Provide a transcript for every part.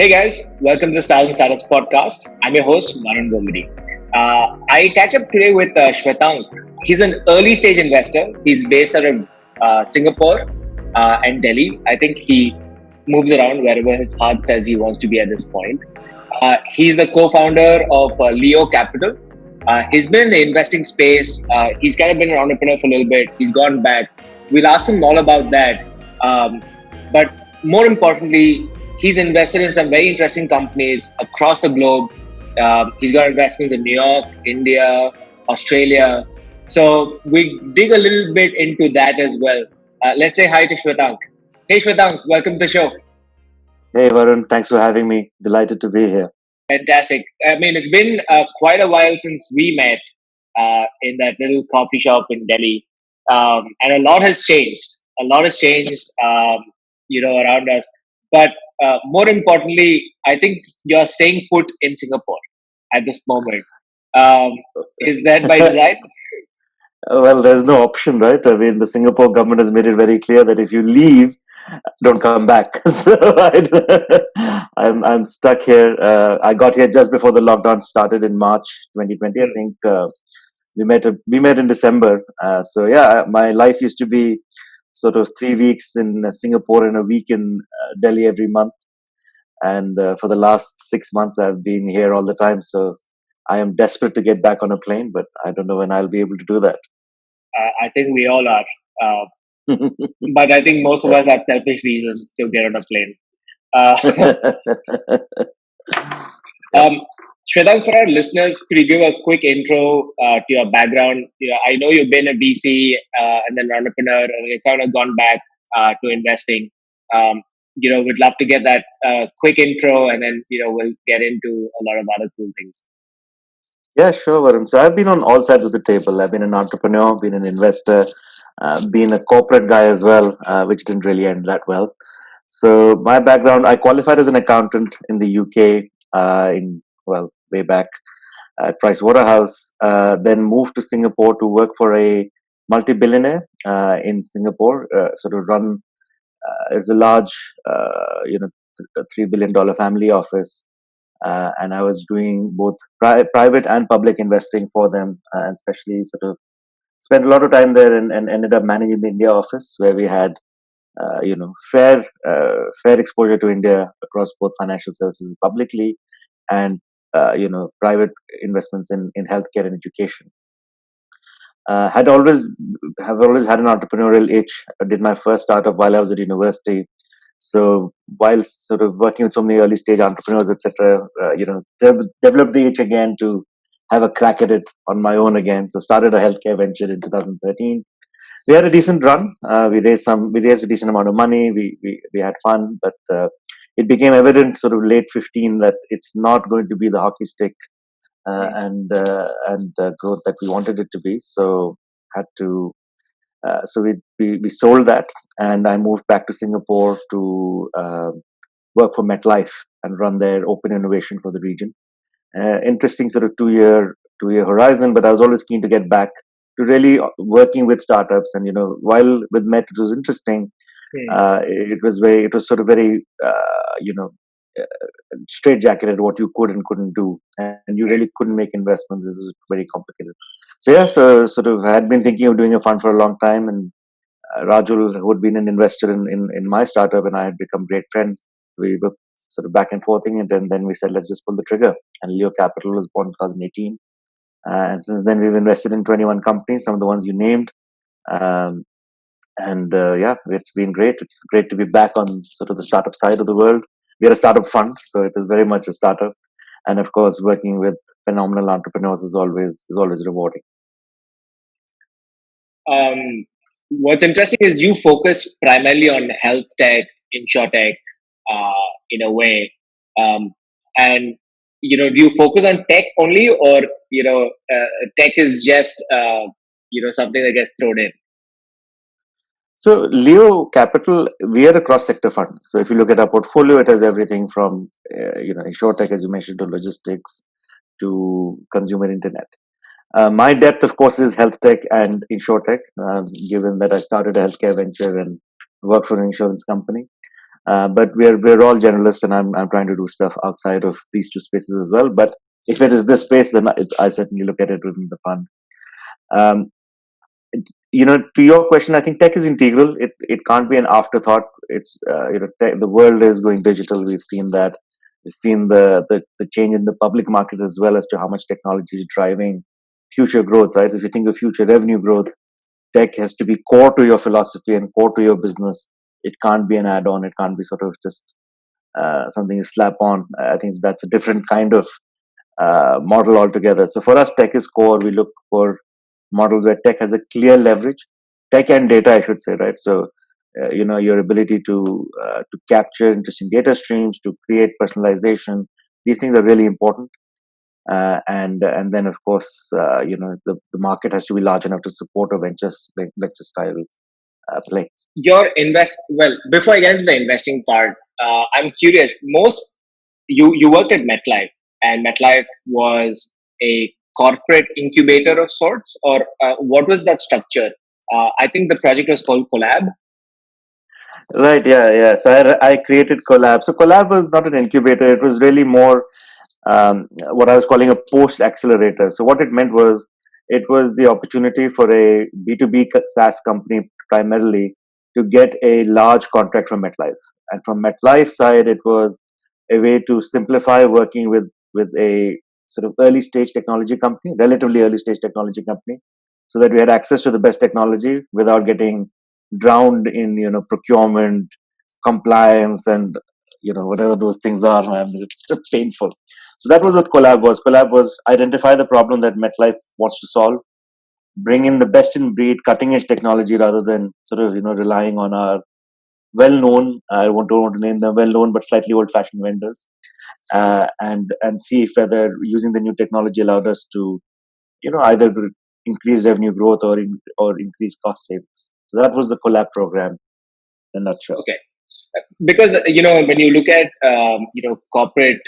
Hey guys, welcome to the Style and Status podcast. I'm your host, Manan Bomadi. I catch up today with Shwetank. He's an early stage investor. He's based out of Singapore and Delhi. I think he moves around wherever his heart says he wants to be at this point. He's the co-founder of Leo Capital. He's been in the investing space. He's kind of been an entrepreneur for a little bit. He's gone back. We'll ask him all about that. But more importantly, he's invested in some very interesting companies across the globe. He's got investments in New York, India, Australia. So we dig a little bit into that as well. Let's say hi to Shwetank. Hey Shwetank, welcome to the show. Hey Varun, thanks for having me. Delighted to be here. Fantastic. I mean, it's been quite a while since we met in that little coffee shop in Delhi. And a lot has changed. A lot has changed, around us. But more importantly, I think you're staying put in Singapore at this moment. Is that by design? Well, there's no option, right? I mean, the Singapore government has made it very clear that if you leave, don't come back. So I'm stuck here. I got here just before the lockdown started in March 2020. I think we met in December. So yeah, my life used to be sort of 3 weeks in Singapore and a week in Delhi every month. And for the last 6 months, I've been here all the time. So I am desperate to get back on a plane, but I don't know when I'll be able to do that. I think we all are. But I think most of us have selfish reasons to get on a plane. Shwetank, for our listeners, could you give a quick intro to your background? I know you've been a VC and then an entrepreneur, and you've kind of gone back to investing. We'd love to get that quick intro, and then we'll get into a lot of other cool things. Yeah, sure, Varun. So I've been on all sides of the table. I've been an entrepreneur, been an investor, been a corporate guy as well, which didn't really end that well. So my background, I qualified as an accountant in the UK way back at Price Waterhouse. Then moved to Singapore to work for a multi-billionaire in Singapore, sort of run as a large, $3 billion family office. And I was doing both private and public investing for them, and especially sort of spent a lot of time there and ended up managing the India office where we had, fair exposure to India across both financial services publicly and, private investments in healthcare and education. Have always had an entrepreneurial itch. I did my first startup while I was at university. So while sort of working with so many early stage entrepreneurs, etc., developed the itch again to have a crack at it on my own again. So started a healthcare venture in 2013. We had a decent run. We raised a decent amount of money. We had fun, but it became evident sort of late 15 that it's not going to be the hockey stick and growth that we wanted it to be. So had to. So we sold that, and I moved back to Singapore to work for MetLife and run their open innovation for the region. Interesting sort of two-year horizon, but I was always keen to get back to really working with startups. And while with Met it was interesting, it was sort of very straitjacketed what you could and couldn't do, and you really couldn't make investments. It was very complicated. So yeah, so sort of I had been thinking of doing a fund for a long time, and Rajul, who had been an investor in my startup, and I had become great friends. We were sort of back and forthing, and then we said, let's just pull the trigger. And Leo Capital was born in 2018, and since then we've invested in 21 companies, some of the ones you named. It's been great. It's great to be back on sort of the startup side of the world. We are a startup fund, so it is very much a startup. And of course, working with phenomenal entrepreneurs is always rewarding. What's interesting is you focus primarily on health tech, InsurTech, in a way. And do you focus on tech only, or tech is just something that gets thrown in? So Leo Capital, we are a cross-sector fund. So if you look at our portfolio, it has everything from InsurTech, as you mentioned, to logistics, to consumer internet. My depth, of course, is health tech and InsurTech, given that I started a healthcare venture and worked for an insurance company. But we're all generalists, and I'm trying to do stuff outside of these two spaces as well. But if it is this space, then I certainly look at it within the fund. Um, to your question, I think tech is integral. It can't be an afterthought. It's the world is going digital. We've seen that. We've seen the change in the public market as well as to how much technology is driving future growth. Right? If you think of future revenue growth, tech has to be core to your philosophy and core to your business. It can't be an add-on. It can't be sort of just something you slap on. I think that's a different kind of model altogether. So for us, tech is core. We look for models where tech has a clear leverage, tech and data, I should say, right? So, your ability to capture interesting data streams, to create personalization, these things are really important. And then of course, the market has to be large enough to support a venture style play. Before I get into the investing part, I'm curious. You worked at MetLife, and MetLife was a corporate incubator of sorts, or what was that structure? I think the project was called Collab. Right, yeah. So I created Collab. So Collab was not an incubator. It was really more what I was calling a post accelerator. So what it meant was it was the opportunity for a B2B SaaS company primarily to get a large contract from MetLife. And from MetLife's side, it was a way to simplify working with a sort of early stage technology company, relatively early stage technology company, so that we had access to the best technology without getting drowned in procurement, compliance, and whatever those things are. Man, it's painful. So that was what Collab was. Collab was identify the problem that MetLife wants to solve, bring in the best in breed, cutting edge technology rather than sort of relying on our well known. Don't want to name them, well known but slightly old fashioned vendors, and see if whether using the new technology allowed us to either increase revenue growth or increase cost savings. So that was the Collab program in a nutshell. Okay, because when you look at corporate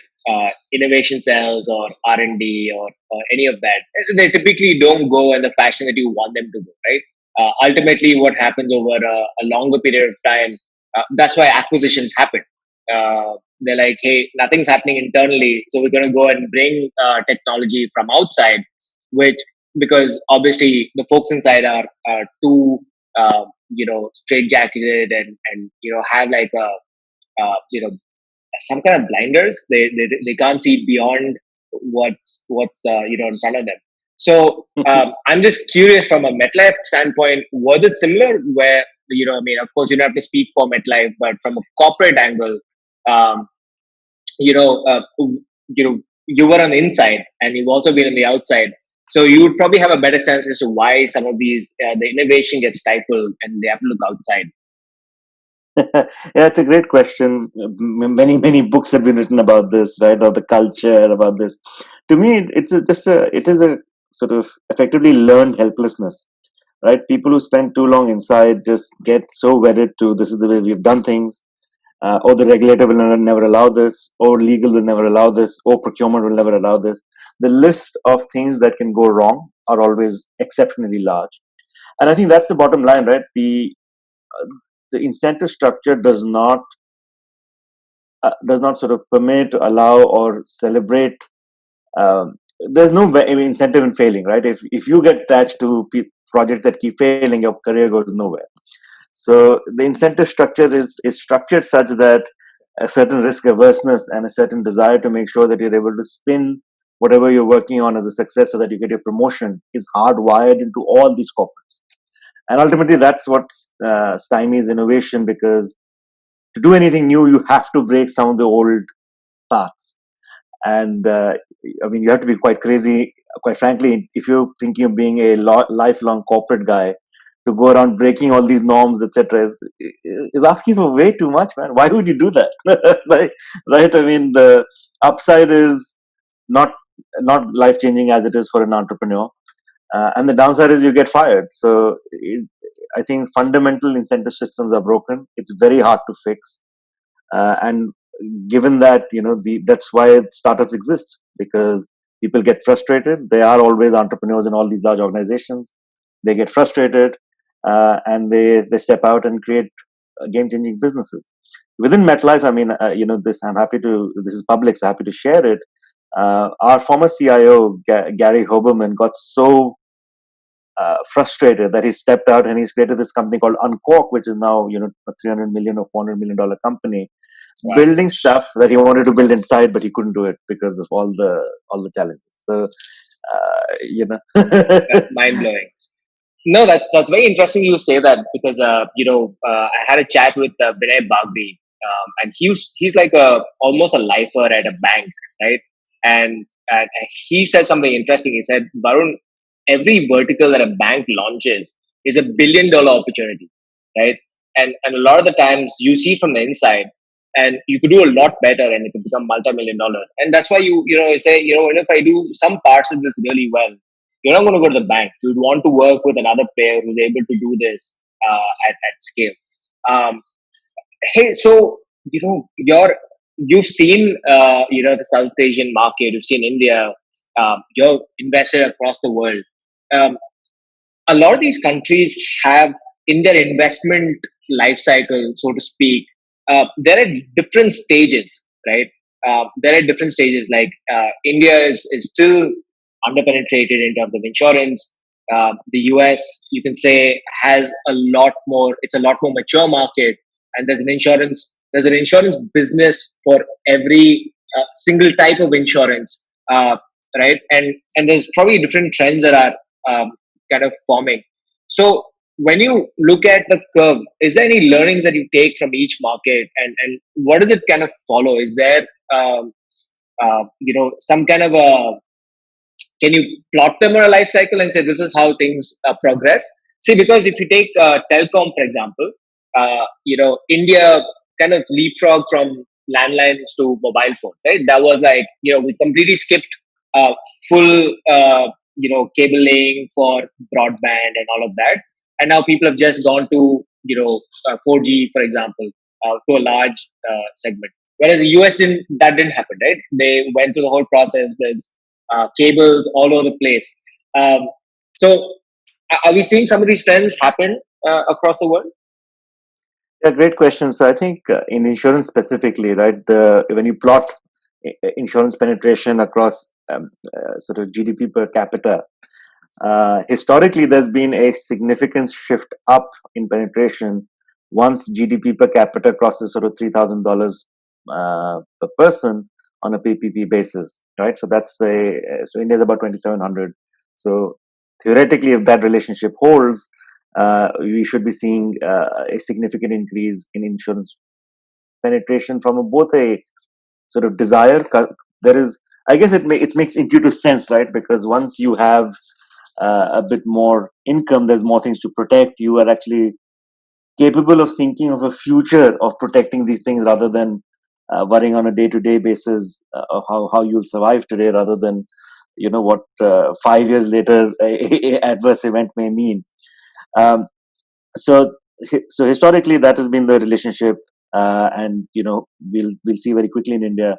innovation cells or R&D or any of that, they typically don't go in the fashion that you want them to go, right? Ultimately, what happens over a longer period of time, that's why acquisitions happen. They're like, hey, nothing's happening internally, so we're going to go and bring technology from outside, which, because obviously the folks inside are too straitjacketed and have like some kind of blinders. They can't see beyond what's in front of them. So I'm just curious, from a MetLife standpoint, was it similar? Where I mean, of course, you don't have to speak for MetLife, but from a corporate angle, um, you know, uh, you know, you were on the inside, and you've also been on the outside. So you would probably have a better sense as to why some of these the innovation gets stifled, and they have to look outside. Yeah, it's a great question. Many books have been written about this, right? About the culture, about this. To me, it is a sort of effectively learned helplessness, right? People who spend too long inside just get so wedded to this is the way we've done things, or the regulator will never allow this, or legal will never allow this, or procurement will never allow this. The list of things that can go wrong are always exceptionally large, and I think that's the bottom line, right? The incentive structure does not sort of permit, allow, or celebrate. Um, there's no incentive in failing, right? If you get attached to projects that keep failing, your career goes nowhere. So the incentive structure is structured such that a certain risk averseness and a certain desire to make sure that you're able to spin whatever you're working on as a success so that you get your promotion is hardwired into all these corporates. And ultimately, that's what stymies innovation, because to do anything new, you have to break some of the old paths. And I mean, you have to be quite crazy, quite frankly, if you're thinking of being a lifelong corporate guy, to go around breaking all these norms, etc., is asking for way too much, man. Why would you do that? Right? I mean, the upside is not life changing as it is for an entrepreneur, and the downside is you get fired. So I think fundamental incentive systems are broken. It's very hard to fix, and given that that's why startups exist, because people get frustrated. They are always entrepreneurs in all these large organizations. They get frustrated, and they step out and create game changing businesses. within MetLife, I mean, this I'm happy to. This is public, so happy to share it. Our former CIO Gary Hoberman got so frustrated that he stepped out and he's created this company called Uncork, which is now a 300 million or $400 million company, Wow. building stuff that he wanted to build inside, but he couldn't do it because of all the challenges. So, That's mind blowing. No, that's very interesting. You say that because I had a chat with Binay Bagri, and he's like a almost a lifer at a bank, right? And he said something interesting. He said, Varun, every vertical that a bank launches is $1 billion opportunity, right? And a lot of the times you see from the inside, and you could do a lot better, and it could become multi-million-dollar. And that's why you say if I do some parts of this really well, you're not going to go to the bank. You'd want to work with another player who's able to do this at scale. Um, hey, so you've seen the South Asian market. You've seen India. You're invested across the world. Um, a lot of these countries have in their investment life cycle, so to speak, they're at different stages, right? They're at different stages. Like India is still underpenetrated in terms of insurance. The US, you can say, has a lot more. It's a lot more mature market, and There's an insurance business for every single type of insurance, right? And there's probably different trends that are kind of forming. So when you look at the curve, is there any learnings that you take from each market, and what does it kind of follow? Is there some kind of a can you plot them on a life cycle and say this is how things progress? See, because if you take telecom for example, India kind of leapfrogged from landlines to mobile phones, right? That was like we completely skipped uh, full cable laying for broadband and all of that, and now people have just gone to 4G for example, to a large segment. Whereas the US didn't happen, right? They went through the whole process. There's cables all over the place. Um, so, are we seeing some of these trends happen across the world? Yeah, great question. So I think in insurance specifically, right, when you plot insurance penetration across sort of GDP per capita, historically there's been a significant shift up in penetration once GDP per capita crosses sort of $3,000 per person on a PPP basis, right? So so India is about 2,700. So theoretically, if that relationship holds, we should be seeing a significant increase in insurance penetration from both a sort of desire. There is, I guess, it makes intuitive sense, right? Because once you have a bit more income, there's more things to protect. You are actually capable of thinking of a future of protecting these things rather than worrying on a day-to-day basis of how you'll survive today, rather than what 5 years later a adverse event may mean. Um, so so historically that has been the relationship, and we'll see very quickly in India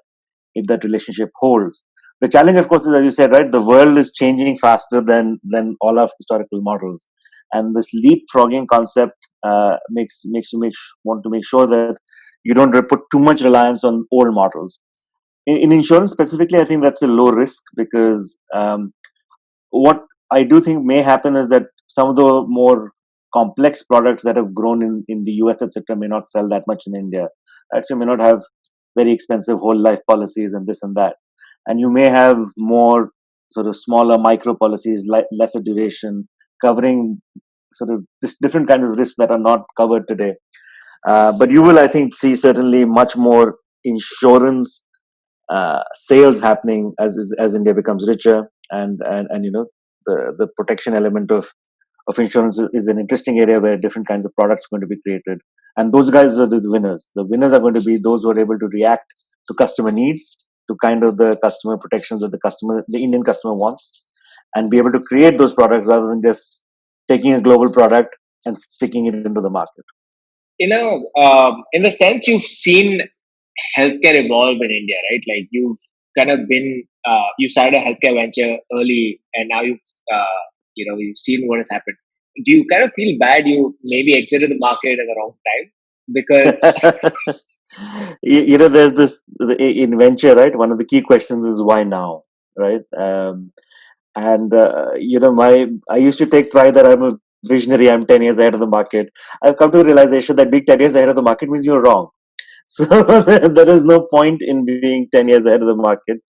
if that relationship holds. The challenge, of course, is, as you said, right, the world is changing faster than all of historical models, and this leapfrogging concept makes you want to make sure that you don't put too much reliance on old models. In insurance specifically, I think that's a low risk because what I do think may happen is that some of the more complex products that have grown in the US, etc., may not sell that much in India. Actually, may not have very expensive whole life policies and this and that. And you may have more sort of smaller micro policies, lesser duration, covering sort of different kinds of risks that are not covered today. But you will, I think, see certainly much more insurance sales happening as India becomes richer, and the protection element of insurance is an interesting area where different kinds of products are going to be created, and those guys are the winners. The winners are going to be those who are able to react to customer needs, to kind of the customer protections that the Indian customer wants, and be able to create those products rather than just taking a global product and sticking it into the market. In the sense you've seen healthcare evolve in India, right? Like you've kind of you started a healthcare venture early, and now you've seen what has happened. Do you kind of feel bad you maybe exited the market at the wrong time? Because There's in venture, right? One of the key questions is why now, right? And I used to take pride that I'm a visionary. I'm 10 years ahead of the market. I've come to the realization that being 10 years ahead of the market means you're wrong. So there is no point in being 10 years ahead of the market.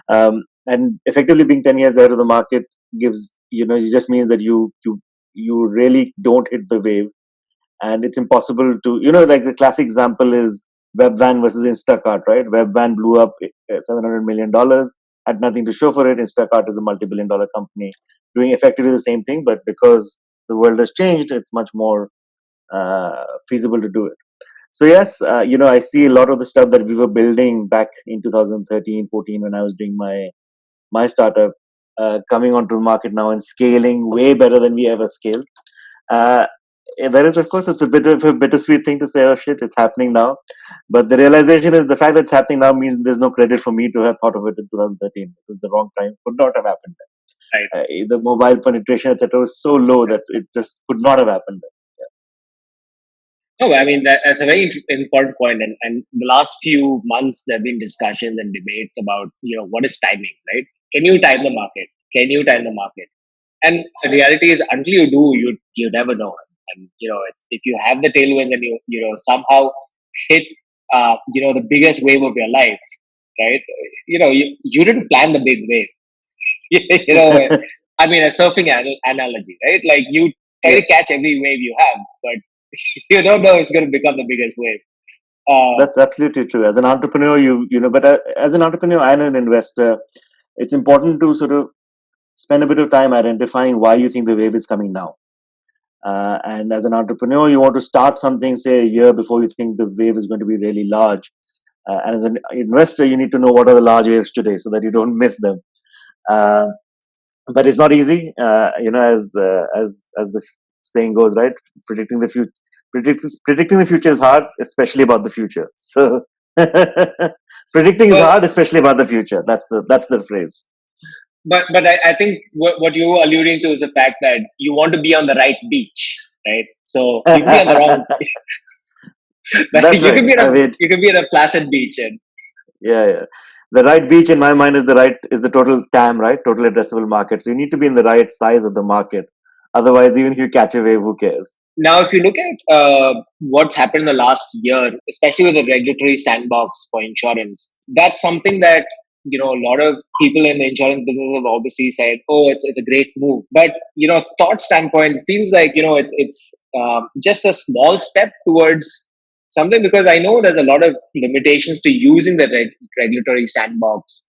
And effectively being 10 years ahead of the market gives, it just means that you really don't hit the wave, and it's impossible to, like the classic example is Webvan versus Instacart, right? Webvan blew up $700 million, had nothing to show for it. Instacart is a multi-billion-dollar company doing effectively the same thing, but because the world has changed, it's much more feasible to do it. So yes, I see a lot of the stuff that we were building back in 2013, 14 when I was doing my startup coming onto the market now and scaling way better than we ever scaled. Uh, there is, of course, it's a bit of a bittersweet thing to say, oh shit, it's happening now. But the realization is the fact that it's happening now means there's no credit for me to have thought of it in 2013. It was the wrong time, could not have happened Right. then. The mobile penetration, etc., was so low that it just could not have happened then. No, I mean that's a very important point, and the last few months there have been discussions and debates about what is timing, right? Can you time the market? Can you time the market? And the reality is, until you do, you never know. And if you have the tailwind and you somehow hit the biggest wave of your life, right? You didn't plan the big wave. I mean, a surfing analogy, right? Like you try Yeah, to catch every wave you have, but you don't know it's going to become the biggest wave. that's absolutely true. As an entrepreneur, but as an entrepreneur and an investor, it's important to sort of spend a bit of time identifying why you think the wave is coming now. And as an entrepreneur, you want to start something, say, a year before you think the wave is going to be really large. And as an investor, you need to know what are the large waves today so that you don't miss them. Uh, but it's not easy, as the saying goes, right? Predicting the future, predicting the future is hard, especially about the future. So predicting is Well, hard, especially about the future. That's the phrase. but I think what you were alluding to is the fact that you want to be on the right beach, right? So you could be on the wrong. That's You right. could be at I a mean, you could be at a placid beach, and yeah. The right beach in my mind is the total TAM, right? Total addressable market. So you need to be in the right size of the market. Otherwise, even if you catch a wave, who cares? now, if you look at what's happened in the last year, especially with the regulatory sandbox for insurance, that's something that a lot of people in the insurance business have obviously said, "Oh, it's a great move." But thought standpoint feels like it's just a small step towards something, because I know there's a lot of limitations to using the regulatory sandbox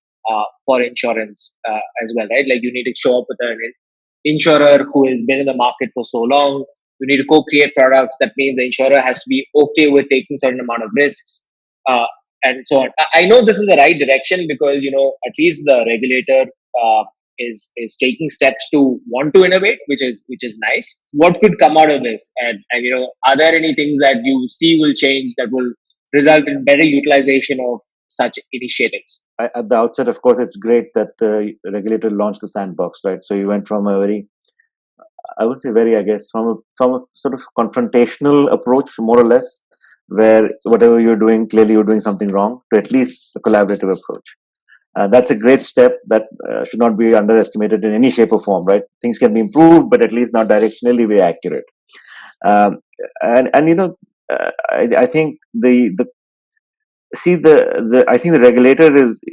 for insurance as well, right? Like you need to show up with an insurer who has been in the market for so long. You need to co-create products. That means the insurer has to be okay with taking certain amount of risks, uh, and so on. I know this is the right direction because at least the regulator is taking steps to want to innovate, which is nice. What could come out of this? And are there any things that you see will change that will result in better utilization of such initiatives? At the outset, of course, it's great that the regulator launched the sandbox, right? So you went from a very, I would say very, I guess, from a sort of confrontational approach, more or less, where whatever you're doing, clearly you're doing something wrong, to at least a collaborative approach. That's a great step that should not be underestimated in any shape or form, right? Things can be improved, but at least not directionally very accurate. Um, and I think the see the I think the regulator is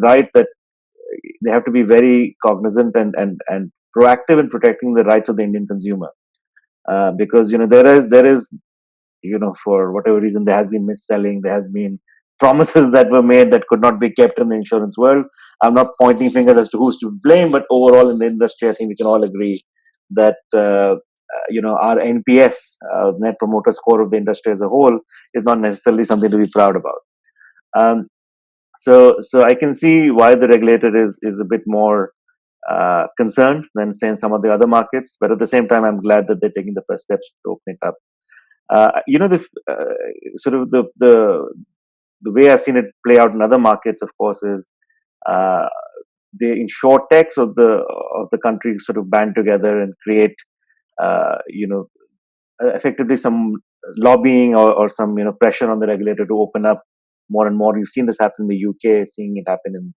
right that they have to be very cognizant and proactive in protecting the rights of the Indian consumer, because there is for whatever reason there has been mis-selling, there has been promises that were made that could not be kept in the insurance world. I'm not pointing fingers as to who's to blame, but overall in the industry, I think we can all agree that our NPS, Net Promoter Score of the industry as a whole, is not necessarily something to be proud about. Um, so I can see why the regulator is a bit more concerned than say in some of the other markets, but at the same time, I'm glad that they're taking the first steps to open it up. The sort of the way I've seen it play out in other markets, of course, is uh, the InsurTechs of the country sort of band together and create, effectively some lobbying or some pressure on the regulator to open up more and more. You've seen this happen in the UK, seeing it happen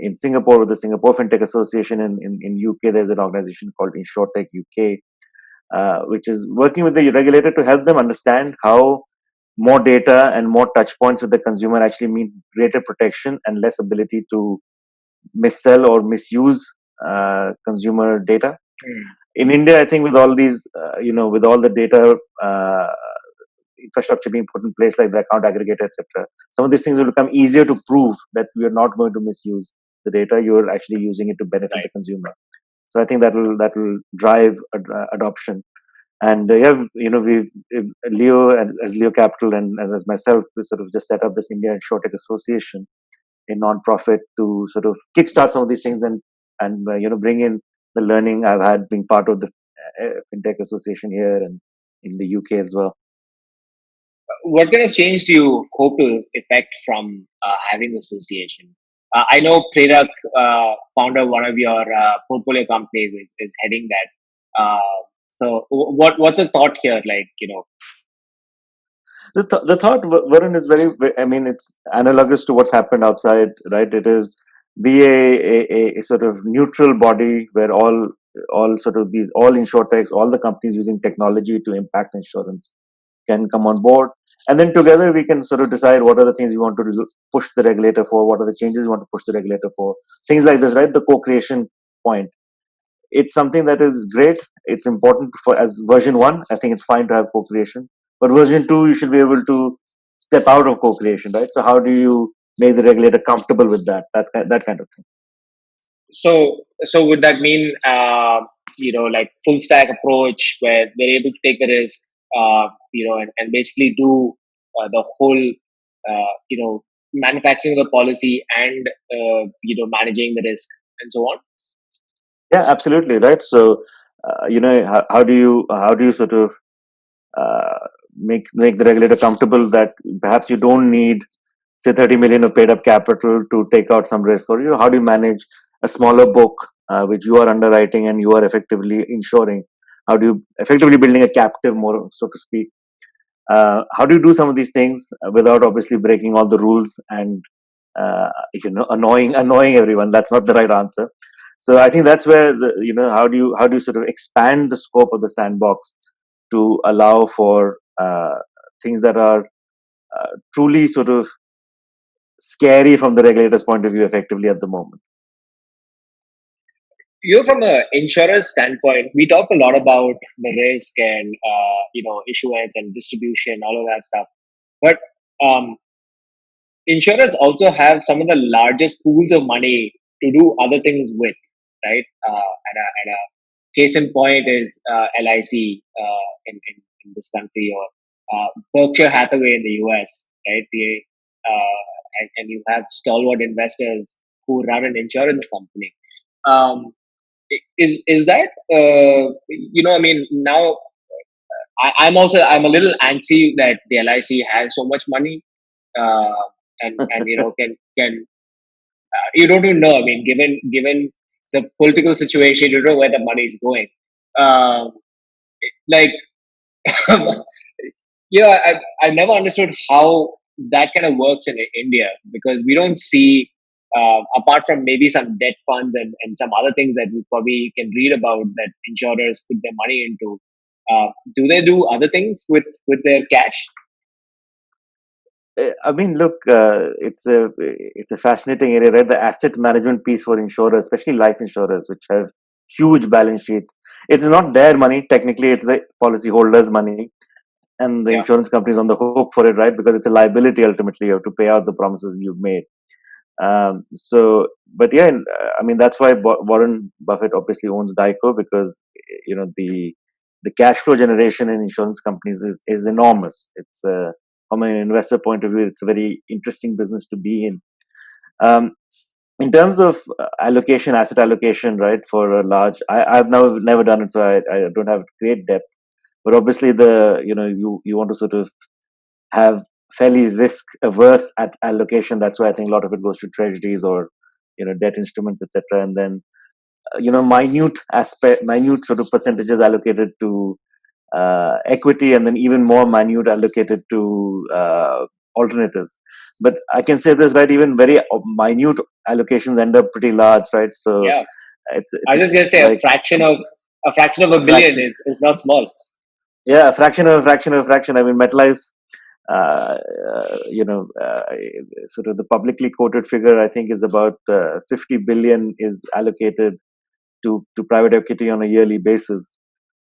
in Singapore with the Singapore FinTech Association. In UK, there's an organization called InsurTech UK, which is working with the regulator to help them understand how more data and more touch points with the consumer actually mean greater protection and less ability to missell or misuse consumer data. In India, I think with all these, with all the data infrastructure being put in place, like the account aggregator, etc., some of these things will become easier to prove that we are not going to misuse the data. You're actually using it to benefit the consumer. So I think that will drive adoption. And we Leo as Leo Capital and as myself, we sort of just set up this India InsurTech Association, a non-profit, to sort of kickstart some of these things and bring in the learning I've had being part of the FinTech Association here and in the UK as well. What kind of change do you hope to effect from having the association? I know Prerak, founder of one of your portfolio companies, is heading that. So, what's the thought here? The thought, Varun, is it's analogous to what's happened outside, right? It is be a sort of neutral body where all insurtechs, all the companies using technology to impact insurance can come on board, and then together we can sort of decide what are the things we want to push the regulator for, what are the changes we want to push the regulator for, things like this, right? The co-creation point. It's something that is great. It's important for as version 1. I think it's fine to have co-creation, but version 2, you should be able to step out of co-creation, right? So how do you make the regulator comfortable with that kind of thing? So would that mean like full stack approach where they're able to take the risk, and basically do the whole, manufacturing the policy and managing the risk and so on? Yeah, absolutely, right. So how do you sort of make the regulator comfortable that perhaps you don't need, say, 30 million of paid up capital to take out some risk, or how do you manage a smaller book which you are underwriting and you are effectively insuring? How do you effectively building a captive, more so to speak? How do you do some of these things without obviously breaking all the rules and annoying everyone? That's not the right answer. So I think that's where how do you sort of expand the scope of the sandbox to allow for things that are truly sort of scary from the regulator's point of view effectively at the moment. From an insurer's standpoint, we talk a lot about the risk and issuance and distribution, all of that stuff. But insurers also have some of the largest pools of money to do other things with, right? And a case in point is LIC in this country, or Berkshire Hathaway in the US, right? And you have stalwart investors who run an insurance company. Is that now I'm a little antsy that the LIC has so much money, and can you don't even know. I mean, given the political situation, you don't know where the money is going. Like, I never understood how that kind of works in India, because we don't see, apart from maybe some debt funds and some other things that we probably can read about that insurers put their money into. Do they do other things with their cash? I mean, look, it's a fascinating area, right? The asset management piece for insurers, especially life insurers, which have huge balance sheets. It's not their money technically; it's the policyholders' money, and the insurance companies on the hook for it, right? Because it's a liability ultimately. You have to pay out the promises you've made. But yeah, I mean, that's why Warren Buffett obviously owns Geico, because the cash flow generation in insurance companies is enormous. It's from an investor point of view, it's a very interesting business to be in. In terms of asset allocation, right? For a large, I've never done it, so I don't have great depth. But obviously, you want to sort of have fairly risk averse at allocation. That's why I think a lot of it goes to treasuries or debt instruments, etc. And then minute sort of percentages allocated to equity, and then even more minute allocated to alternatives. But I can say this, right? Even very minute allocations end up pretty large, right? So Yeah. I it's was just gonna say like a fraction of a a billion fraction. is not small. Yeah, a fraction of a fraction of a fraction. I mean, MetLife's, sort of the publicly quoted figure, I think, is about 50 billion is allocated to private equity on a yearly basis.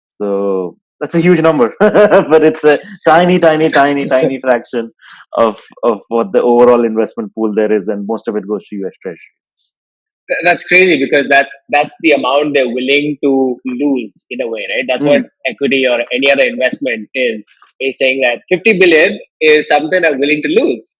So that's a huge number, but it's a tiny, tiny, tiny, tiny fraction of what the overall investment pool there is, and most of it goes to U.S. Treasuries. That's crazy because that's the amount they're willing to lose in a way, right? That's what Mm. equity or any other investment is. Is saying that 50 billion is something I'm willing to lose.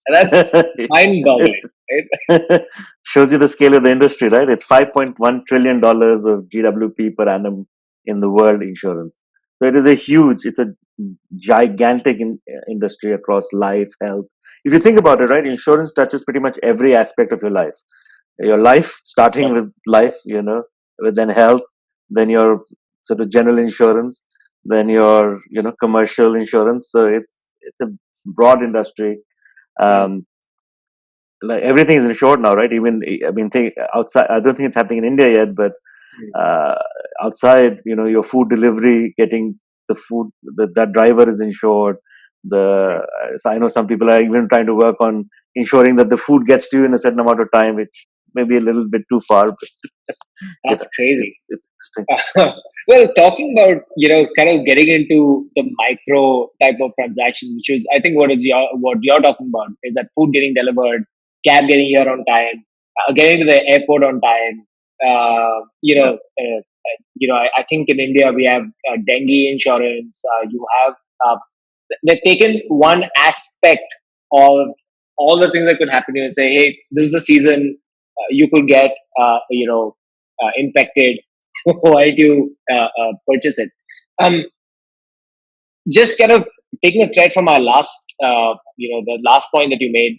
And that's mind-boggling, right? Shows you the scale of the industry, right? It's $5.1 trillion of GWP per annum in the world insurance. So it is it's a gigantic industry across life, health. If you think about it, right, insurance touches pretty much every aspect of your life. Your life, starting Yep. with life, with then health, then your sort of general insurance, then your, commercial insurance. So it's a broad industry. Mm. Um, like everything is insured now, right? Even I mean, think outside. I don't think it's happening in India yet, but Mm. uh, outside, your food delivery, getting the food, that driver is insured. Right. So I know some people are even trying to work on ensuring that the food gets to you in a certain amount of time, which may be a little bit too far, but yeah, That's crazy. it's interesting. Well, talking about kind of getting into the micro type of transaction, which is I think what you're talking about is that food getting delivered, cab getting here on time, getting to the airport on time. Yeah. I think in India we have dengue insurance. You have uh, they've taken one aspect of all the things that could happen to you and say, hey, this is the season. You could get infected. Why do you purchase it? Um, just kind of taking a thread from our the last point that you made.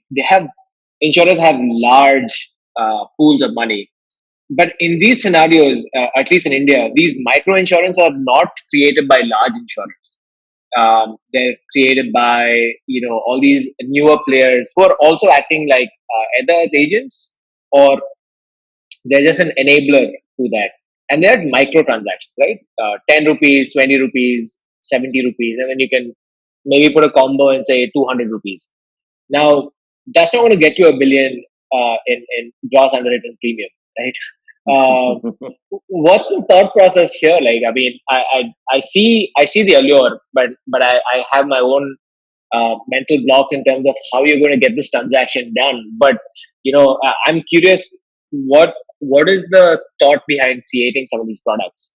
Insurers have large pools of money, but in these scenarios, at least in India, these micro insurance are not created by large insurers. They're created by all these newer players who are also acting like either as agents or they're just an enabler to that. And they're micro transactions, right? 10 rupees, 20 rupees, 70 rupees, and then you can maybe put a combo and say 200 rupees. Now, that's not going to get you a billion in gross underwritten premium, right? What's the thought process here? Like, I mean, I see the allure, but I have my own mental blocks in terms of how you're going to get this transaction done. But I'm curious, what is the thought behind creating some of these products?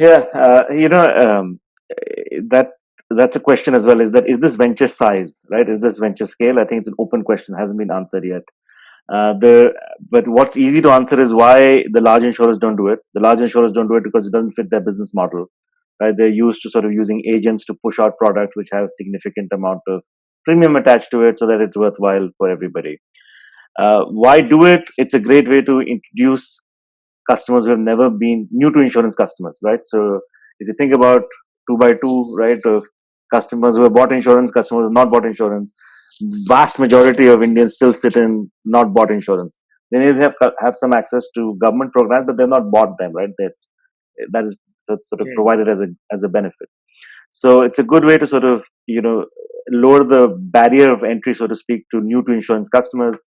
Yeah, that that's a question as well. Is this venture size, right? Is this venture scale? I think it's an open question, hasn't been answered yet. The But what's easy to answer is why the large insurers don't do it. The large insurers don't do it because it doesn't fit their business model, right? They're used to sort of using agents to push out products which have significant amount of premium attached to it, so that it's worthwhile for everybody. Why do it? It's a great way to introduce customers who have never been new to insurance customers, right? So if you think about two by two, right, of customers who have bought insurance, customers who have not bought insurance, vast majority of Indians still sit in not bought insurance. They may have some access to government programs, but they've not bought them, right? That's sort of Hmm. provided as a benefit. So it's a good way to sort of lower the barrier of entry, so to speak, to new to insurance customers.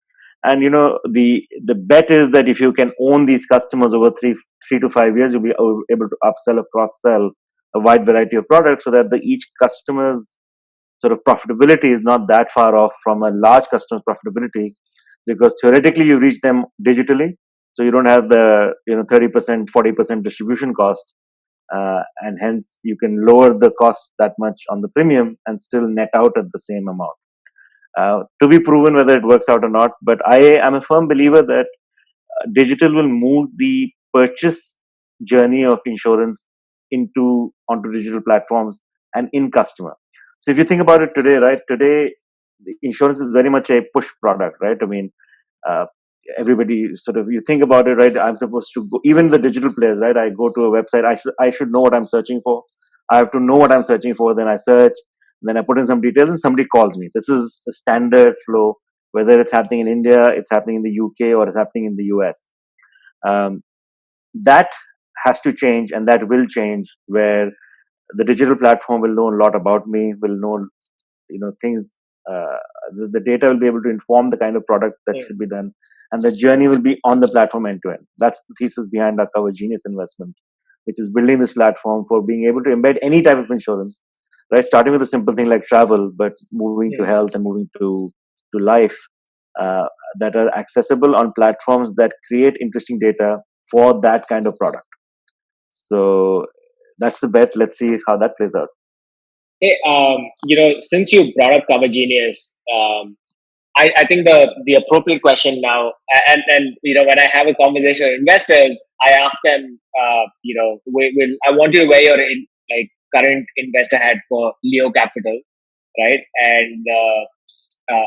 And the bet is that if you can own these customers over 3 to 5 years, you'll be able to upsell or cross sell a wide variety of products, so that each customer's sort of profitability is not that far off from a large customer's profitability, because theoretically you reach them digitally, so you don't have the 30%, 40% distribution cost, and hence you can lower the cost that much on the premium and still net out at the same amount. To be proven whether it works out or not, but I am a firm believer that digital will move the purchase journey of insurance onto digital platforms and in customer. So if you think about it today, right? Today, the insurance is very much a push product, right? I mean, uh, everybody sort of, you think about it, right? I'm supposed to go, even the digital players, right? I go to a website. I should know what I'm searching for. I have to know what I'm searching for. Then I search. Then I put in some details, and somebody calls me. This is the standard flow. Whether it's happening in India, it's happening in the UK, or it's happening in the US. Um, that has to change, and that will change, where the digital platform will know a lot about me, will know, things. uh, the data will be able to inform the kind of product that should be done, and the journey will be on the platform end to end. That's the thesis behind our Cover Genius investment, which is building this platform for being able to embed any type of insurance, right? Starting with a simple thing like travel, but moving to health and moving to life, uh, that are accessible on platforms that create interesting data for that kind of product. So that's the bet. Let's see how that plays out. Hey, since you brought up Cover Genius, I think the appropriate question now, and when I have a conversation with investors, I ask them, I want you to wear your current investor hat for Leo Capital, right? And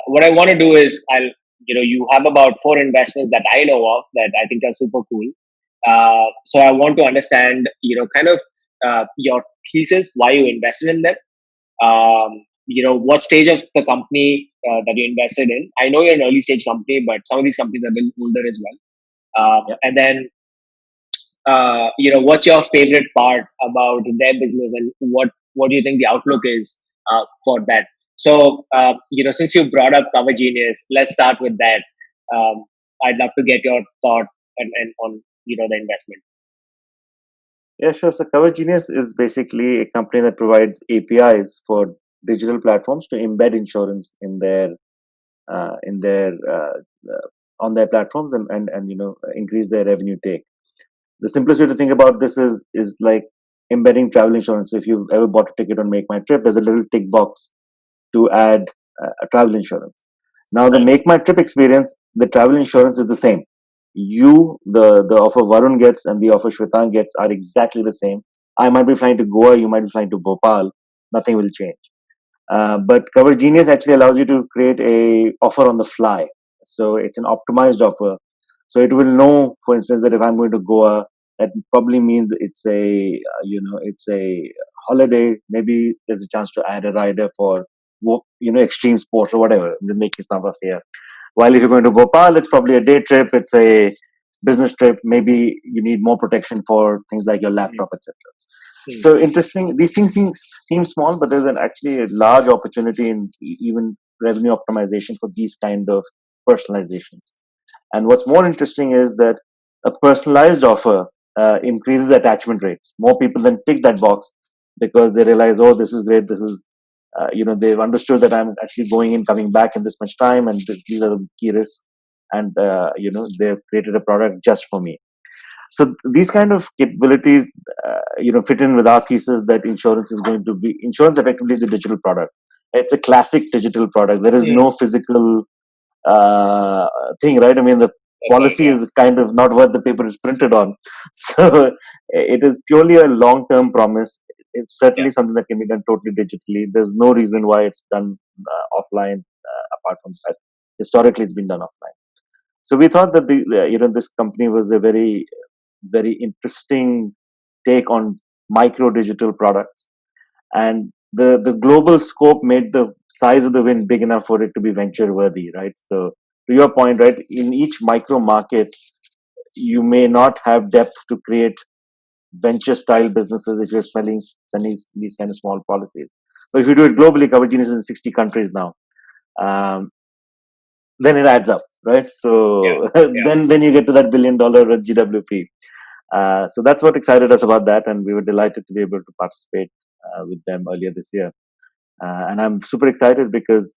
what I want to do is, you have about 4 investments that I know of that I think are super cool. So I want to understand, kind of your thesis, why you invested in them. What stage of the company that you invested in. I know you're an early stage company, but some of these companies are a little older as well. And then, what's your favorite part about their business, and what do you think the outlook is for that? So, since you brought up Cover Genius, let's start with that. Um, I'd love to get your thought and on the investment. Yeah, sure. So Cover Genius is basically a company that provides APIs for digital platforms to embed insurance in their on their platforms, and increase their revenue take. The simplest way to think about this is like embedding travel insurance. So if you've ever bought a ticket on Make My Trip, there's a little tick box to add a travel insurance. Now, the Make My Trip experience, the travel insurance is the same. The offer Varun gets and the offer Shwetank gets are exactly the same. I might be flying to Goa, you might be flying to Bhopal. Nothing will change. But Cover Genius actually allows you to create a offer on the fly. So it's an optimized offer. So it will know, for instance, that if I'm going to Goa, that probably means it's a holiday. Maybe there's a chance to add a rider for extreme sports or whatever. The make stuff up here. While if you're going to Bhopal, it's probably a day trip. It's a business trip. Maybe you need more protection for things like your laptop, etc. So interesting. These things seem small, but there's actually a large opportunity in even revenue optimization for these kind of personalizations. And what's more interesting is that a personalized offer increases attachment rates. More people then tick that box because they realize, oh, this is great. This is, they've understood that I'm actually going in, coming back in this much time, and these are the key risks. And, they've created a product just for me. So these kind of capabilities, fit in with our thesis that insurance effectively is a digital product. It's a classic digital product. There is no physical thing, right? I mean, the policy is kind of not worth the paper it's printed on. So it is purely a long-term promise. It's certainly something that can be done totally digitally. There's no reason why it's done offline, apart from that. Historically, it's been done offline. So we thought that this company was a very, very interesting take on micro digital products, and the global scope made the size of the win big enough for it to be venture worthy, right? So to your point, right, in each micro market, you may not have depth to create venture style businesses if you're sending these kind of small policies. But if you do it globally, Cover Genius is in 60 countries now. Then it adds up, right? So then you get to that $1 billion GWP. So that's what excited us about that, and we were delighted to be able to participate with them earlier this year. And I'm super excited because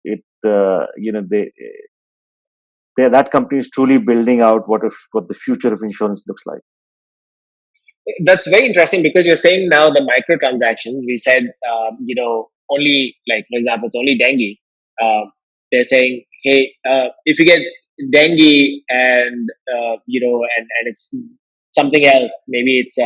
that company is truly building out what the future of insurance looks like. That's very interesting because you're saying now the microtransactions. We said, only like, for example, it's only dengue. They're saying, hey, if you get dengue and and it's something else, maybe it's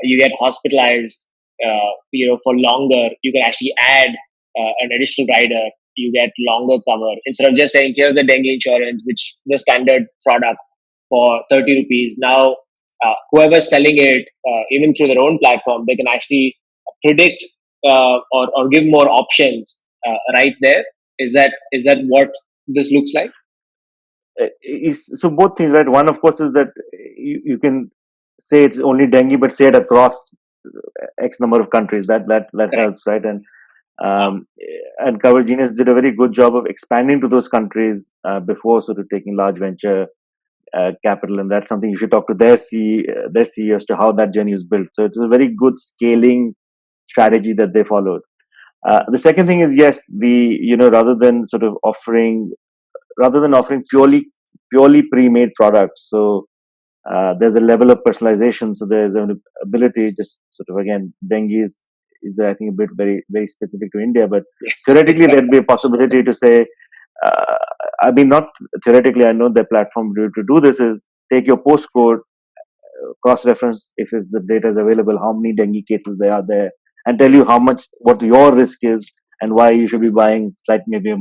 you get hospitalized, for longer, you can actually add an additional rider, you get longer cover. Instead of just saying, here's the dengue insurance, which is the standard product for 30 rupees. Now, whoever's selling it, even through their own platform, they can actually predict or give more options right there. Is that what this looks like? So both things, right? One, of course, is that you can say it's only dengue, but say it across X number of countries. That Correct. helps, right? Um, and Cover Genius did a very good job of expanding to those countries before sort of taking large venture capital, and that's something you should talk to their CEO as to how that journey is built. So it's a very good scaling strategy that they followed. The second thing is, yes, rather than offering purely pre-made products, so there's a level of personalization. So there's an ability, just sort of, again, dengue is I think a bit very very specific to India, but theoretically there'd be a possibility to say, uh, I mean, not theoretically, I know the platform to do this is take your postcode, cross-reference if the data is available, how many dengue cases there are there, and tell you what your risk is, and why you should be buying slightly maybe a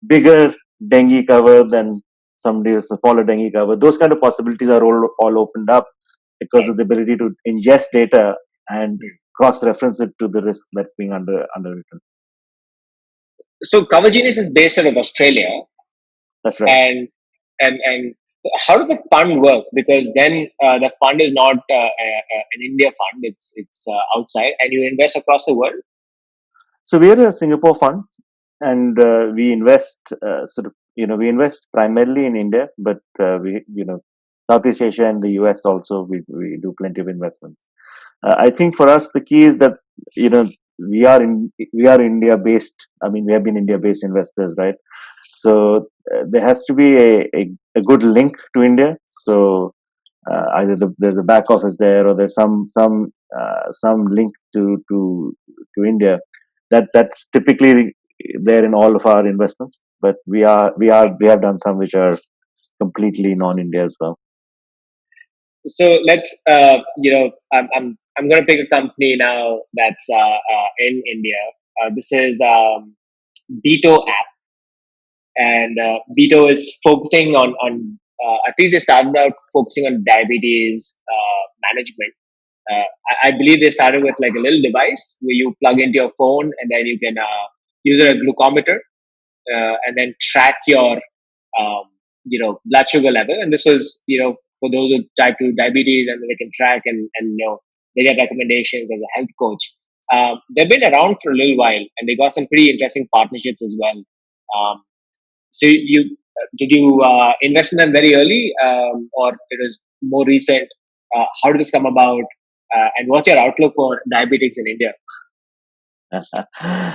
bigger dengue cover than somebody with a smaller dengue cover. Those kind of possibilities are all opened up because of the ability to ingest data and cross-reference it to the risk that's being underwritten. So Cover Genius is based out of Australia, That's right. and how does the fund work? Because then the fund is not an India fund; it's outside, and you invest across the world. So we are a Singapore fund, and we invest we invest primarily in India, but we Southeast Asia and the US also we do plenty of investments. I think for us the key is that you know we are India based. I mean, we have been India based investors, right? So there has to be a good link to India. So either there's a back office there, or there's some link to India. That's typically there in all of our investments. But we have done some which are completely non-India as well. So let's I'm going to pick a company now that's in India. This is Beato app, and Beato is focusing on at least they started out focusing on diabetes management. I believe they started with like a little device where you plug into your phone and then you can use a glucometer and then track your blood sugar level. And this was for those with type 2 diabetes, and they can track and they get recommendations as a health coach. They've been around for a little while, and they got some pretty interesting partnerships as well. So you did you invest in them very early, or it was more recent? How did this come about? And what's your outlook for diabetics in India?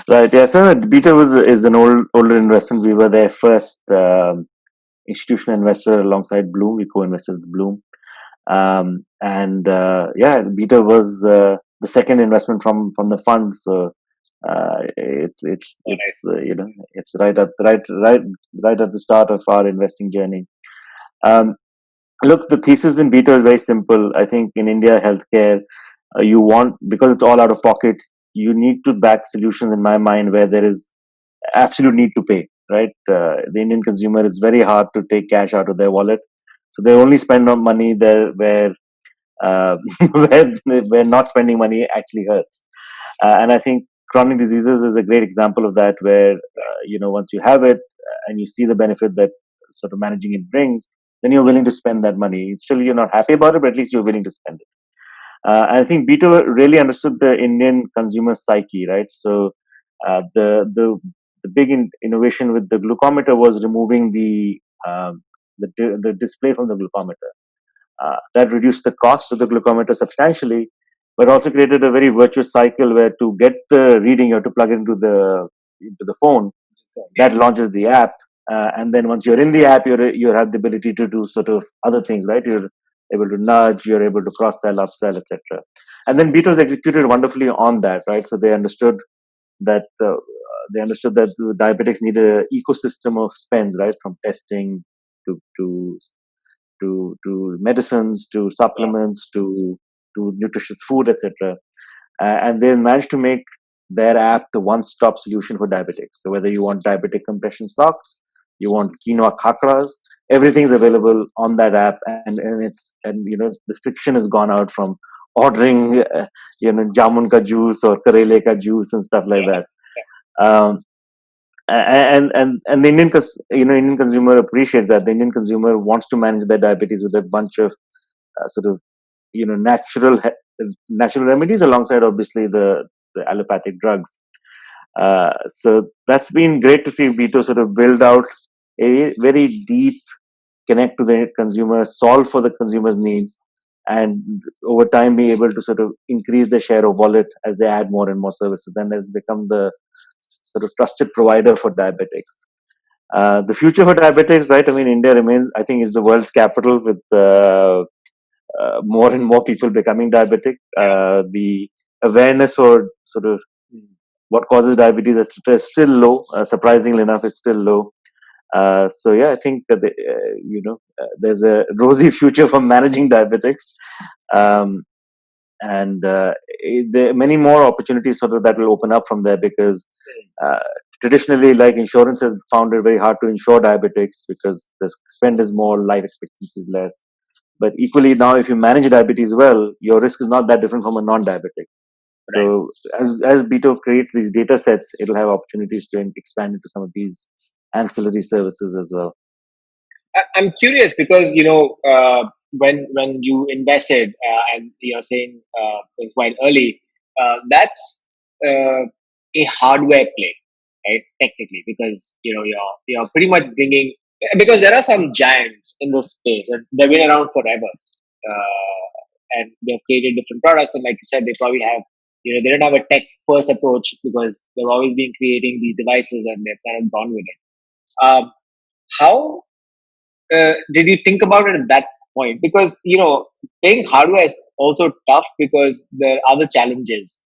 Right. Yeah. So Beato is an older investment. We were their first institutional investor alongside Bloom. We co-invested with Bloom. Beato was the second investment from the fund. So it's right at the start of our investing journey. Look, the thesis in Beato is very simple. I think in India, healthcare, because it's all out of pocket, you need to back solutions, in my mind, where there is absolute need to pay, right? The Indian consumer is very hard to take cash out of their wallet. So they only spend on money there where where not spending money actually hurts. And I think chronic diseases is a great example of that, where once you have it and you see the benefit that sort of managing it brings, then you're willing to spend that money. Still, you're not happy about it, but at least you're willing to spend it. I think Beato really understood the Indian consumer psyche, right? So the big innovation with the glucometer was removing the display from the glucometer. That reduced the cost of the glucometer substantially, but also created a very virtuous cycle where to get the reading, you have to plug it into the phone. That launches the app, and then once you're in the app, you have the ability to do sort of other things, right? You're able to nudge, you're able to cross sell, upsell, etc. And then Beatos executed wonderfully on that, right? So they understood that diabetics need an ecosystem of spends, right, from testing to medicines, to supplements, to nutritious food, etc. And they managed to make their app the one-stop solution for diabetics. So whether you want diabetic compression socks, you want quinoa khakras, everything's available on that app, and the friction has gone out from ordering jamun ka juice or karele ka juice and stuff like that. Um, and the Indian consumer appreciates that. The Indian consumer wants to manage their diabetes with a bunch of sort of natural remedies alongside obviously the allopathic drugs. So that's been great to see Beato sort of build out a very deep connect to the consumer, solve for the consumer's needs, and over time be able to sort of increase the share of wallet as they add more and more services, and as they become the sort of trusted provider for diabetics. The future for diabetics, right? I mean, India remains, I think, is the world's capital with more and more people becoming diabetic. The awareness for sort of what causes diabetes is still low. Surprisingly enough, it's still low. So yeah, I think that there's a rosy future for managing diabetics, and there are many more opportunities sort of that will open up from there, because traditionally, like, insurance has found it very hard to insure diabetics because the spend is more, life expectancy is less. But equally now, if you manage diabetes well, your risk is not that different from a non-diabetic. So as Beato creates these data sets, it'll have opportunities to expand into some of these ancillary services as well. I'm curious because when you invested and you're saying it's quite early, that's a hardware play, right? Technically, because you're pretty much bringing, because there are some giants in this space and they've been around forever, and they've created different products, and like you said, they probably have, they don't have a tech first approach because they've always been creating these devices and they've kind of gone with it. How did you think about it at that point? Because paying hardware is also tough because there are other challenges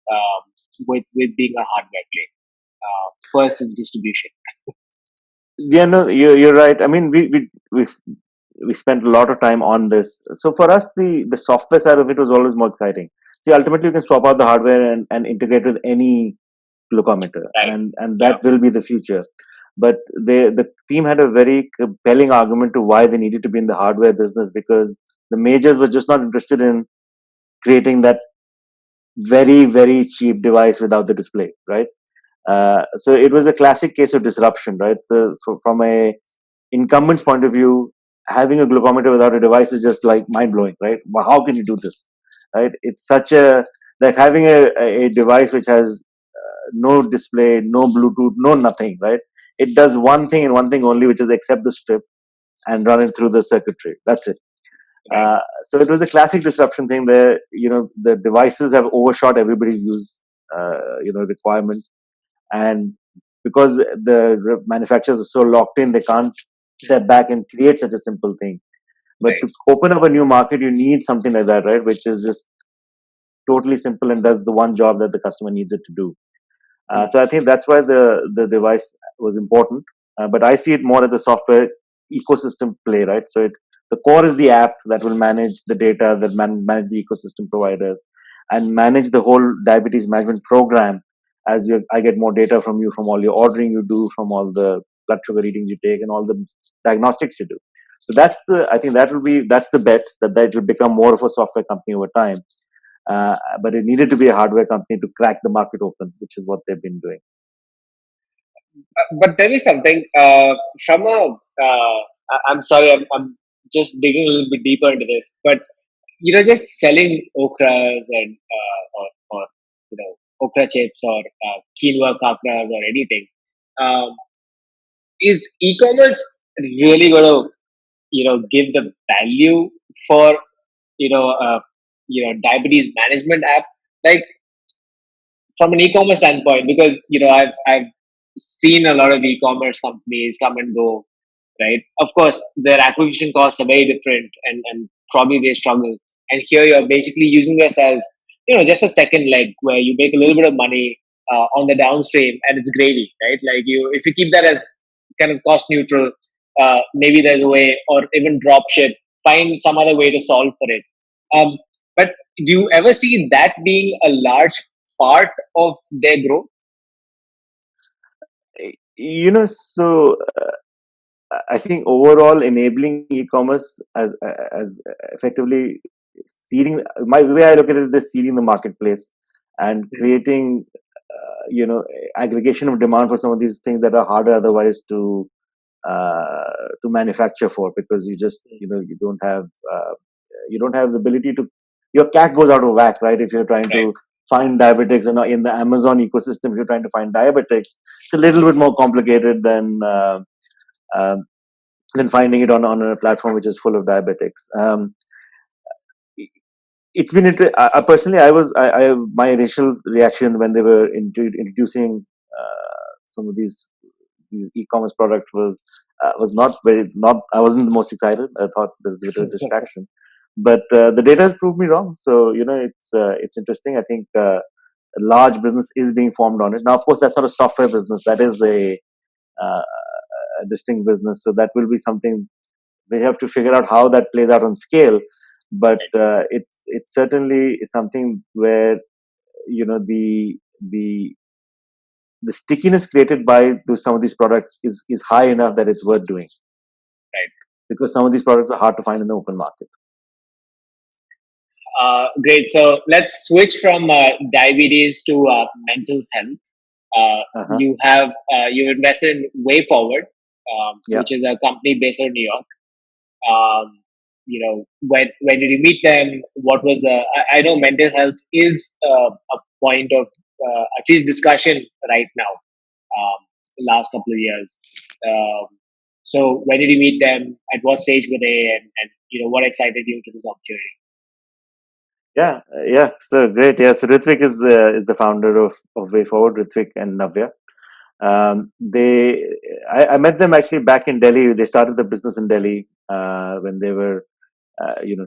with being a hardware play. First is distribution. Yeah, no, you're right. I mean, we spent a lot of time on this. So for us, the software side of it was always more exciting. See, ultimately, you can swap out the hardware and integrate with any glucometer, Right. and that will be the future. But the team had a very compelling argument to why they needed to be in the hardware business, because the majors were just not interested in creating that very, very cheap device without the display, right? So it was a classic case of disruption, right? From a incumbent's point of view, having a glucometer without a device is just like mind blowing, right? Well, how can you do this, right? It's such a, like having a device which has no display, no Bluetooth, no nothing, right? It does one thing and one thing only, which is accept the strip and run it through the circuitry. That's it. So it was a classic disruption thing there. The devices have overshot everybody's use, requirement. And because the manufacturers are so locked in, they can't step back and create such a simple thing. But to open up a new market, you need something like that, right? Which is just totally simple and does the one job that the customer needs it to do. So I think that's why the device was important. But I see it more as the software ecosystem play, right? So the core is the app that will manage the data, that manage the ecosystem providers, and manage the whole diabetes management program. I get more data from you, from all your ordering you do, from all the blood sugar readings you take, and all the diagnostics you do. So that's the bet that will become more of a software company over time. But it needed to be a hardware company to crack the market open, which is what they've been doing. But there is something from a. I'm sorry, I'm just digging a little bit deeper into this, but just selling okras and or okra chips or quinoa kapras or anything. Is e-commerce really going to give the value for diabetes management app, like from an e-commerce standpoint? Because I've seen a lot of e-commerce companies come and go, right? Of course, their acquisition costs are very different, and probably they struggle. And here you're basically using this as just a second leg where you make a little bit of money on the downstream, and it's gravy, right? Like if you keep that as kind of cost neutral, maybe there's a way, or even drop ship, find some other way to solve for it. But do you ever see that being a large part of their growth? So I think overall enabling e-commerce as effectively seeding. My way I look at it is seeding the marketplace and creating, aggregation of demand for some of these things that are harder otherwise to manufacture for, because you don't have the ability to, your CAC goes out of whack, right? If you're trying to find diabetics in the Amazon ecosystem, if you're trying to find diabetics, it's a little bit more complicated um, than finding it on a platform which is full of diabetics. It's been personally, my initial reaction when they were introducing some of these e-commerce products was not I wasn't the most excited. I thought there was a bit of a distraction, but the data has proved me wrong. So it's interesting. I think a large business is being formed on it now. Of course, that's not a software business. That is a distinct business. So that will be something we have to figure out how that plays out on scale. But it's certainly something where the the stickiness created by some of these products is high enough that it's worth doing. Right. Because some of these products are hard to find in the open market. Great. So let's switch from diabetes to mental health. You've invested in WayForward, which is a company based out of New York. When did you meet them? What was I know mental health is a point of at least discussion right now. The last couple of years. So when did you meet them? At what stage were they? And what excited you to this opportunity? Yeah. So great. Yeah. So Ritvik is the founder of WayForward. Ritvik and Navya. I met them actually back in Delhi. They started the business in Delhi when they were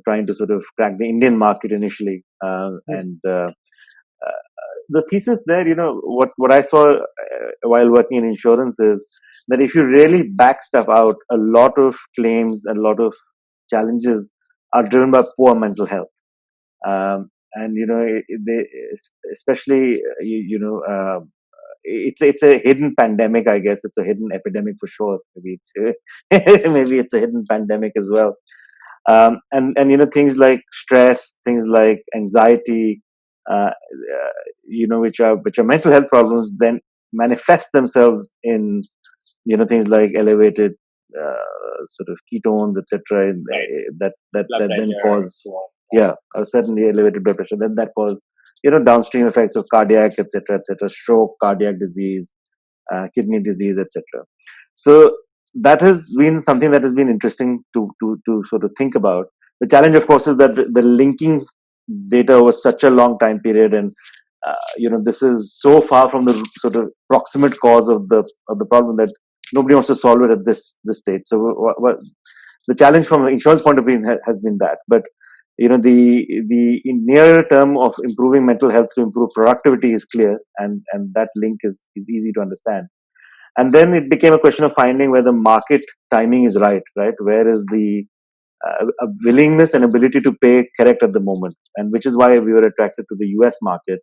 trying to sort of crack the Indian market initially, and the thesis there, what I saw while working in insurance is that if you really back stuff out, a lot of claims and a lot of challenges are driven by poor mental health. And they especially it's a hidden pandemic, I guess. It's a hidden epidemic for sure. Maybe it's a hidden pandemic as well. And things like stress, things like anxiety, which are mental health problems, then manifest themselves in things like elevated sort of ketones, etc. That then cause certainly elevated blood pressure. Then that cause downstream effects of cardiac, etc., stroke, cardiac disease, kidney disease, etc. So that has been something that has been interesting to sort of think about. The challenge, of course, is that the linking data over such a long time period, and this is so far from the sort of proximate cause of the problem that nobody wants to solve it at this stage. So what the challenge from an insurance point of view has been that. But the near term of improving mental health to improve productivity is clear, and that link is easy to understand. And then it became a question of finding where the market timing is right? Where is the willingness and ability to pay correct at the moment? And which is why we were attracted to the US market,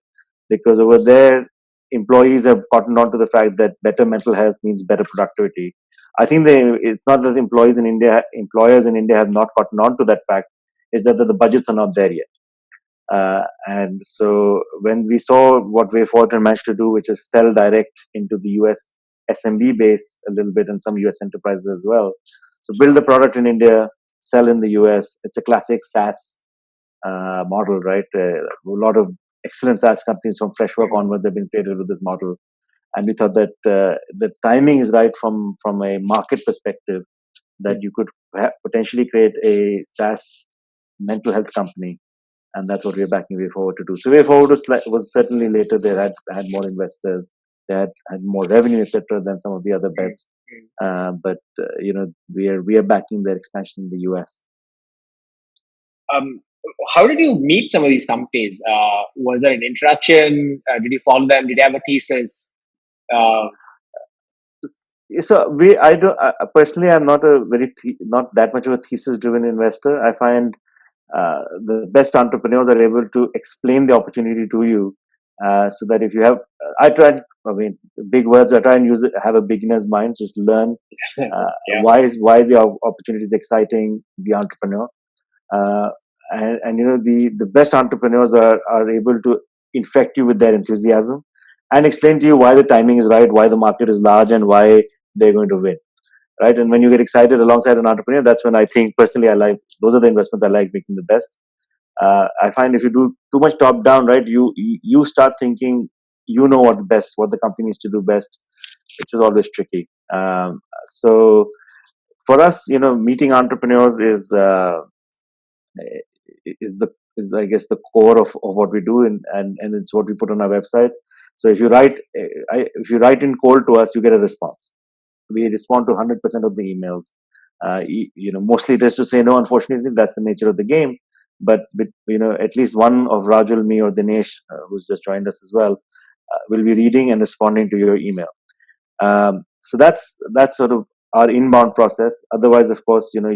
because over there, employees have gotten on to the fact that better mental health means better productivity. I think it's not that employers in India have not gotten on to that fact, it's that the budgets are not there yet. And so when we saw what WayForward managed to do, which is sell direct into the US SMB base a little bit and some US enterprises as well. So build the product in India, sell in the US. It's a classic SaaS model, right? A lot of excellent SaaS companies from Freshwork onwards have been created with this model. And we thought that the timing is right from a market perspective, that you could potentially create a SaaS mental health company. And that's what we're backing WayForward to do. So WayForward was certainly later. They had more investors. They had more revenue, etc., than some of the other bets. But we are backing their expansion in the US. How did you meet some of these companies? Was there an introduction? Did you follow them? Did you have a thesis? So personally, I'm not not that much of a thesis-driven investor. I find the best entrepreneurs are able to explain the opportunity to you so that if you have, I mean, big words, I try and use it, have a beginner's mind, just learn Yeah. why the opportunity is exciting, the entrepreneur. Uh, and the best entrepreneurs are able to infect you with their enthusiasm and explain to you why the timing is right, why the market is large, and why they're going to win. Right. And when you get excited alongside an entrepreneur, that's when I think personally I like, those are the investments I like making the best. I find if you do too much top down, right, you start thinking what the company needs to do best, which is always tricky. So for us, meeting entrepreneurs is I guess the core of what we do, and it's what we put on our website. So if you write in cold to us, you get a response. We respond to 100% of the emails. Mostly it is to say no. Unfortunately, that's the nature of the game. But at least one of Rajul, me, or Dinesh, who's just joined us as well, will be reading and responding to your email. So that's sort of our inbound process. Otherwise, of course, you've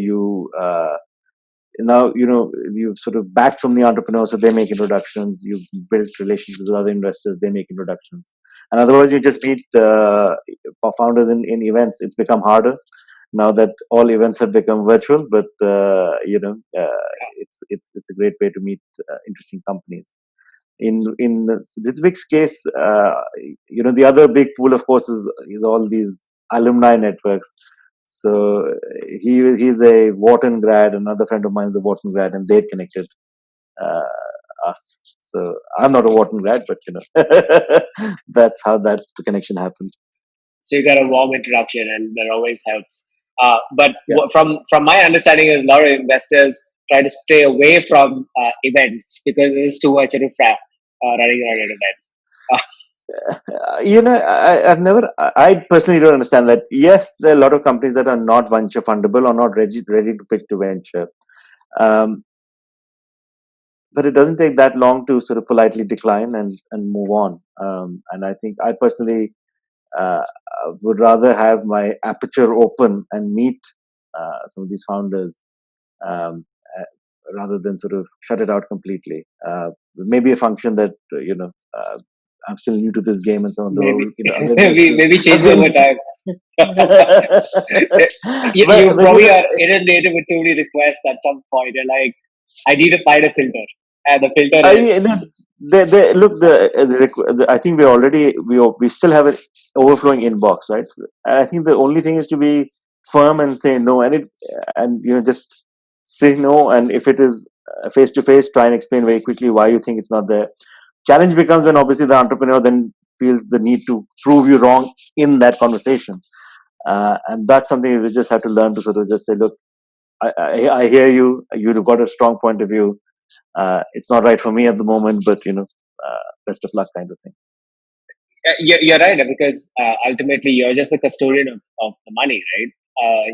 sort of backed from the entrepreneurs, so they make introductions. You've built relationships with other investors, they make introductions. And otherwise you just meet founders in events. It's become harder now that all events have become virtual, but it's a great way to meet interesting companies. In Ritvik's case, the other big pool, of course, is all these alumni networks. So he's a Wharton grad. Another friend of mine is a Wharton grad, and they connected us. So I'm not a Wharton grad, but that's how that connection happened. So you got a warm introduction, and that always helps. But Yeah. from my understanding, a lot of investors try to stay away from events because there's too much riffraff running around at events. I personally don't understand that. Yes, there are a lot of companies that are not venture fundable or not ready to pitch to venture. But it doesn't take that long to sort of politely decline and move on. And I think I personally would rather have my aperture open and meet some of these founders rather than sort of shut it out completely. Maybe a function that I'm still new to this game, and some of the other maybe change over time. You probably are inundated with too many requests at some point. You're like, I need to find a filter, and the filter is. I think we still have an overflowing inbox, right? And I think the only thing is to be firm and say no, and just say no. And if it is face to face, try and explain very quickly why you think it's not there. Challenge becomes when obviously the entrepreneur then feels the need to prove you wrong in that conversation, and that's something we just have to learn to sort of just say, look, I hear you. You've got a strong point of view. It's not right for me at the moment, but best of luck, kind of thing. You're right, because ultimately you're just a custodian of the money, right?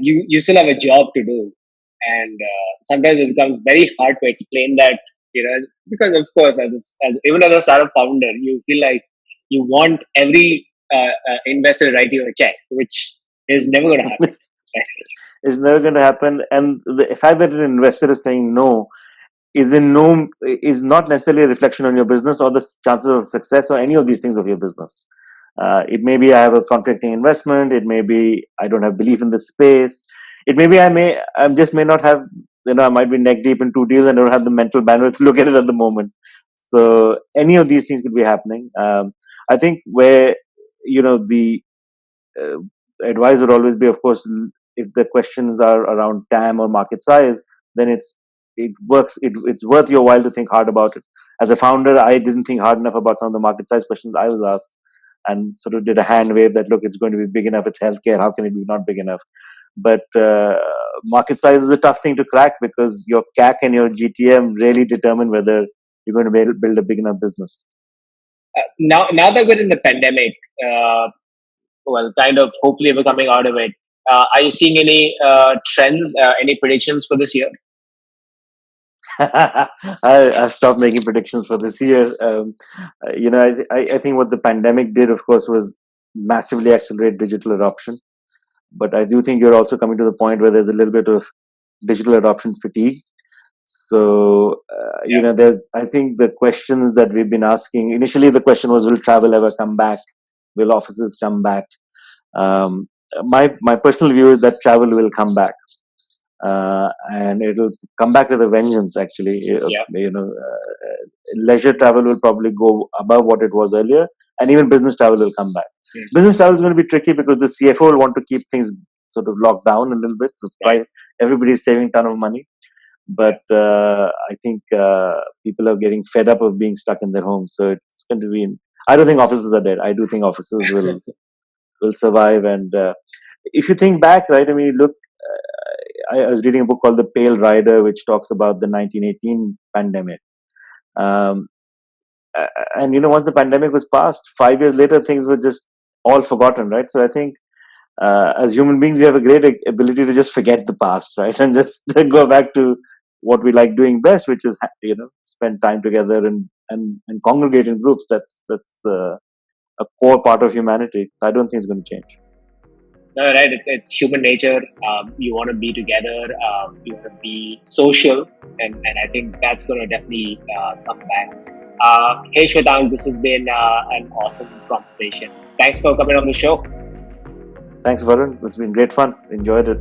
You still have a job to do, and sometimes it becomes very hard to explain that, because of course, as even as a startup founder, you feel like you want every investor to write you a check, which is never going to happen. It's never going to happen, and the fact that an investor is saying no is not necessarily a reflection on your business or the chances of success or any of these things of your business. It may be I have a conflicting investment. It may be I don't have belief in the space. It may be I just may not have, I might be neck deep in 2 deals and don't have the mental bandwidth to look at it at the moment. So any of these things could be happening. I think where the advice would always be, of course, if the questions are around TAM or market size, then it's worth your while to think hard about it. As a founder, I didn't think hard enough about some of the market size questions I was asked, and sort of did a hand wave that, look, it's going to be big enough. It's healthcare. How can it be not big enough? But market size is a tough thing to crack because your CAC and your GTM really determine whether you're going to build a big enough business. Now that we're in the pandemic, kind of hopefully we're coming out of it. Are you seeing any trends, any predictions for this year? I've stopped making predictions for this year. I think what the pandemic did, of course, was massively accelerate digital adoption. But I do think you're also coming to the point where there's a little bit of digital adoption fatigue. So, I think the questions that we've been asking, initially the question was, will travel ever come back? Will offices come back? My personal view is that travel will come back. And it'll come back with a vengeance, actually. Leisure travel will probably go above what it was earlier, and even business travel will come back. Business travel is going to be tricky because the CFO will want to keep things sort of locked down a little bit. Everybody's saving a ton of money. But I think people are getting fed up of being stuck in their homes. So it's going to be. I don't think offices are dead. I do think offices will survive. And if you think back, right? I mean, look. I was reading a book called The Pale Rider, which talks about the 1918 pandemic. And once the pandemic was passed, 5 years later, things were just all forgotten, right? So I think as human beings, we have a great ability to just forget the past, right? And just go back to what we like doing best, which is, spend time together and congregate in groups. That's a core part of humanity. So I don't think it's going to change. No, right. It's human nature. You want to be together. You want to be social, and I think that's going to definitely come back. Hey Shwetank, this has been an awesome conversation. Thanks for coming on the show. Thanks, Varun. It's been great fun. Enjoyed it.